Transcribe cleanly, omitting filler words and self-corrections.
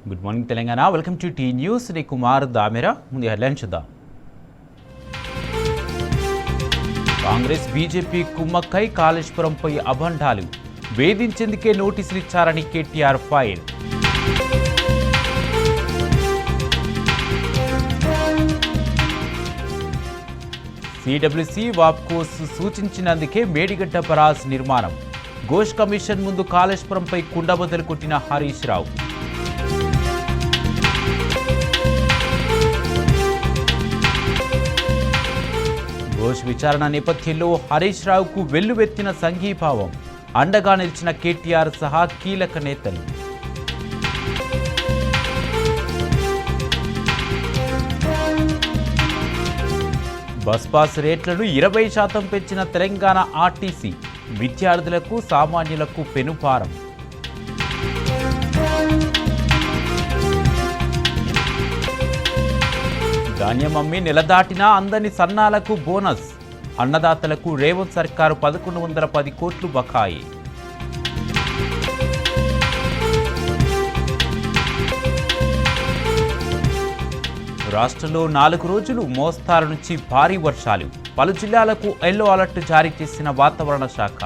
Good morning Telangana. Welcome to T news. నీ కుమార్ దామెరా. ముందు headline చూద్దాం. కాంగ్రెస్ బీజేపీ కుమ్మక్కై కాళేశ్వరంపై అభండాలు, వేధించేందుకే నోటీసులు ఇచ్చారని కేటీఆర్ ఫైర్. సిడబ్ల్యూసీ వాప్కోస్ సూచించినందుకే మేడిగడ్డ బరాజ్ నిర్మాణం, ఘోష్ కమిషన్ ముందు కాళేశ్వరంపై కుండబద్దలు కొట్టిన హరీష్ రావు. ఘోష్ విచారణ నేపథ్యంలో హరీష్ రావుకు వెల్లువెత్తిన సంఘీభావం, అండగా నిలిచిన కేటీఆర్ సహా కీలక నేతలు. బస్ పాస్ రేట్లను 20% పెంచిన తెలంగాణ ఆర్టీసీ, విద్యార్థులకు సామాన్యులకు పెనుభారం. ధాన్యం అమ్మి నెలదాటినా అందని సన్నాలకు బోనస్, అన్నదాతలకు రేవంత్ సర్కారు 1110 కోట్లు బకాయి. రాష్ట్రంలో 4 రోజులు మోస్తారు నుంచి భారీ వర్షాలు, పలు జిల్లాలకు ఎల్లో అలర్ట్ జారీ చేసిన వాతావరణ శాఖ.